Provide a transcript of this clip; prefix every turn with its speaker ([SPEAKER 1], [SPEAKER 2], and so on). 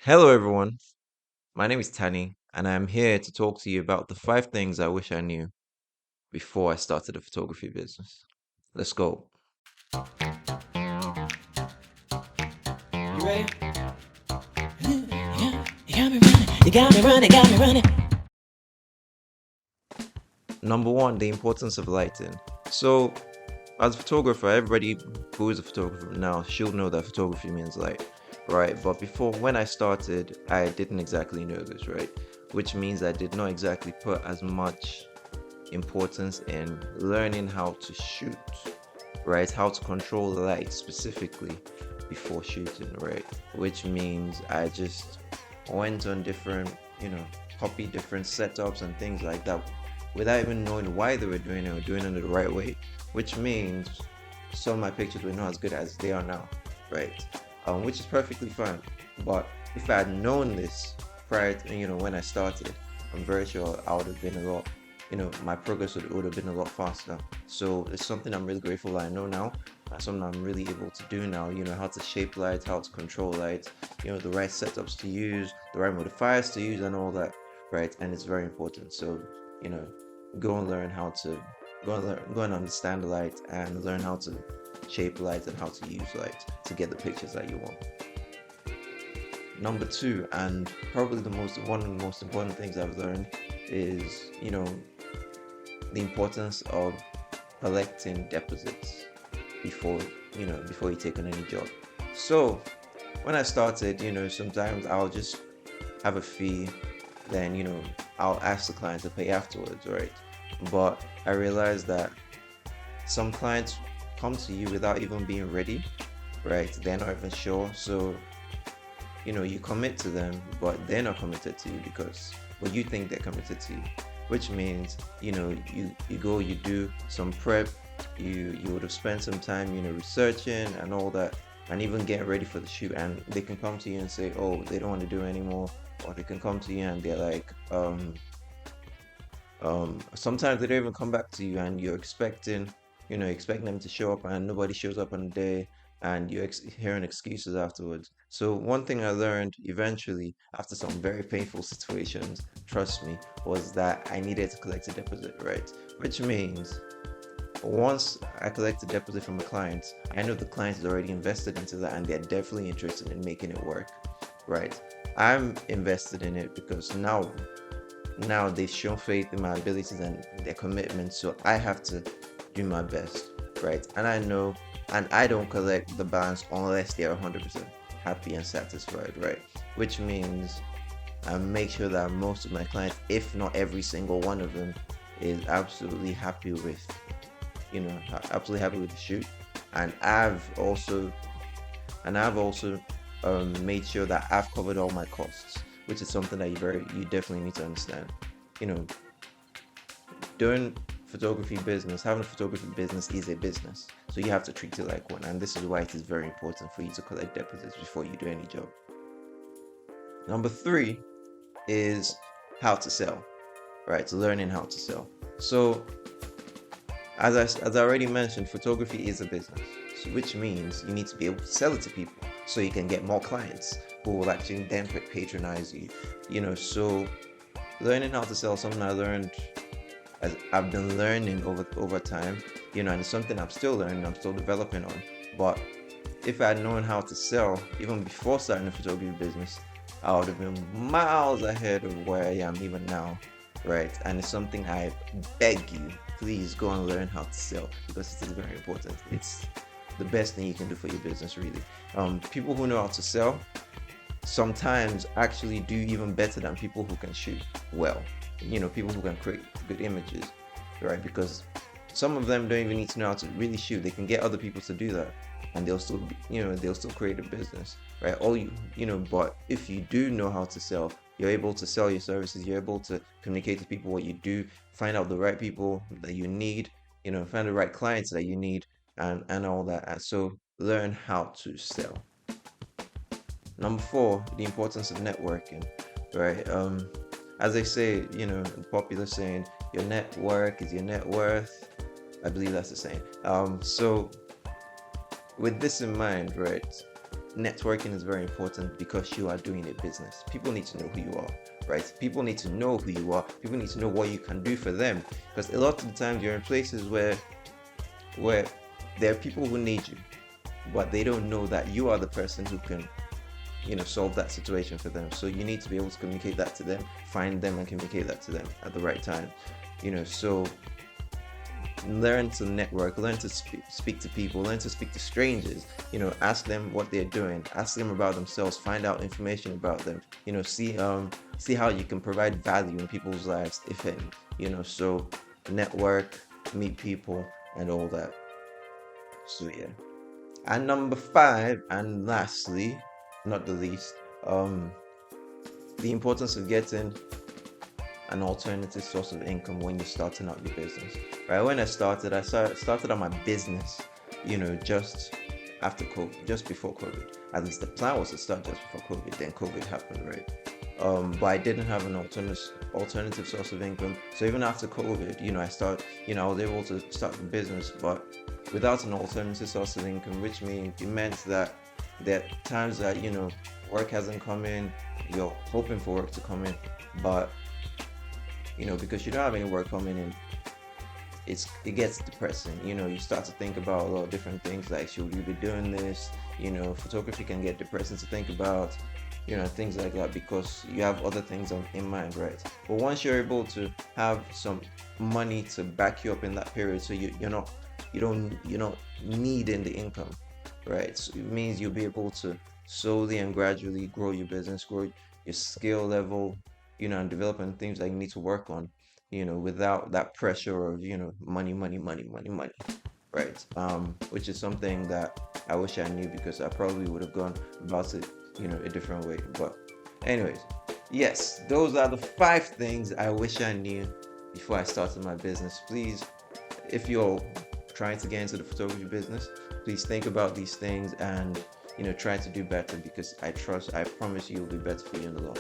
[SPEAKER 1] Hello, everyone. My name is Tani, and I'm here to talk to you about the 5 things I wish I knew before I started a photography business. Let's go.
[SPEAKER 2] You ready? You got me running. You got me running. Got me running.
[SPEAKER 1] Number one, the importance of lighting. So, as a photographer, everybody who is a photographer now should know that photography means light, right? But before, when I started, I didn't exactly know this, right? Which means I did not exactly put as much importance in learning how to shoot, right? How to control the light specifically before shooting, right? Which means I just went on different, copy different setups and things like that without even knowing why they were doing it or doing it the right way, which means some of my pictures were not as good as they are now, right? Which is perfectly fine. But if I had known this prior to, when I started, I'm very sure I would have been a lot, my progress would have been a lot faster. So it's something I'm really grateful I know now. Something I'm really able to do now, how to shape light, how to control light, the right setups to use, the right modifiers to use, and all that, right? And it's very important. So, you know, go and learn how to go and understand the light and learn how to shape light and how to use light to get the pictures that you want. Number two, and probably one of the most important things I've learned is, the importance of collecting deposits before before you take on any job. So when I started, sometimes I'll just have a fee, then I'll ask the client to pay afterwards, right? But I realized that some clients come to you without even being ready, right? They're not even sure. So you commit to them, but they're not committed to you because you think they're committed to you, which means you go, you do some prep, you would have spent some time researching and all that, and even getting ready for the shoot, and they can come to you and say, oh, they don't want to do it anymore, or they can come to you and they're like, sometimes they don't even come back to you, and you're expecting them to show up, and nobody shows up on the day, and you're hearing excuses afterwards. So one thing I learned eventually, after some very painful situations, trust me, was that I needed to collect a deposit, right? Which means once I collect a deposit from a client, I know the client is already invested into that, and they're definitely interested in making it work, right? I'm invested in it because now they've shown faith in my abilities and their commitment, so I have to do my best, right? And I know, and I don't collect the balance unless they're 100% happy and satisfied, right? Which means I make sure that most of my clients, if not every single one of them, is absolutely happy with absolutely happy with the shoot. And I've also made sure that I've covered all my costs, which is something that you definitely need to understand. You know, doing photography business, having a photography business is a business, so you have to treat it like one. And this is why it is very important for you to collect deposits before you do any job. Number three is how to sell, right? Learning how to sell. So as I already mentioned, photography is a business, so which means you need to be able to sell it to people so you can get more clients who will actually then patronize you. So learning how to sell, something I learned as I've been learning over time, and it's something I'm still learning, I'm still developing on. But if I had known how to sell even before starting a photography business, I would have been miles ahead of where I am even now, right? And it's something I beg you, please go and learn how to sell because it is very important. It's the best thing you can do for your business, really. People who know how to sell sometimes actually do even better than people who can shoot well. People who can create good images, right? Because some of them don't even need to know how to really shoot. They can get other people to do that, and they'll still create a business, right? But if you do know how to sell, you're able to sell your services. You're able to communicate to people what you do, find out the right people that you need, find the right clients that you need, and all that. And so learn how to sell. Number four, the importance of networking, right? As they say, the popular saying, your network is your net worth. I believe that's the saying. So with this in mind, right? networking is very important because you are doing a business. People need to know who you are, right? People need to know who you are. People need to know what you can do for them, because a lot of the times you're in places where there are people who need you, but they don't know that you are the person who can, solve that situation for them. So you need to be able to communicate that to them, find them and communicate that to them at the right time. So learn to network, learn to speak to people, learn to speak to strangers, ask them what they're doing, ask them about themselves, find out information about them, see how you can provide value in people's lives, if any. So network, meet people and all that. So yeah. And number 5, and lastly, not the least, the importance of getting an alternative source of income when you're starting out your business. Right? When I started out my business, just after COVID, just before COVID. At least the plan was to start just before COVID. Then COVID happened, right? But I didn't have an alternative source of income. So even after COVID, I was able to start the business, but without an alternative source of income, which means it meant that there are times that work hasn't come in, you're hoping for work to come in, but because you don't have any work coming in, it gets depressing. You start to think about a lot of different things, like should you be doing this? Photography can get depressing to think about, things like that, because you have other things in mind, right? But once you're able to have some money to back you up in that period, so you're not needing the income, right? So it means you'll be able to slowly and gradually grow your business, grow your skill level, and developing things that you need to work on, without that pressure of, money, money, money, money, money, right? Which is something that I wish I knew, because I probably would have gone about it, a different way. But anyways, yes, those are the 5 things I wish I knew before I started my business. Please, if you're trying to get into the photography business, please think about these things and try to do better, because I promise you it'll be better for you in the long.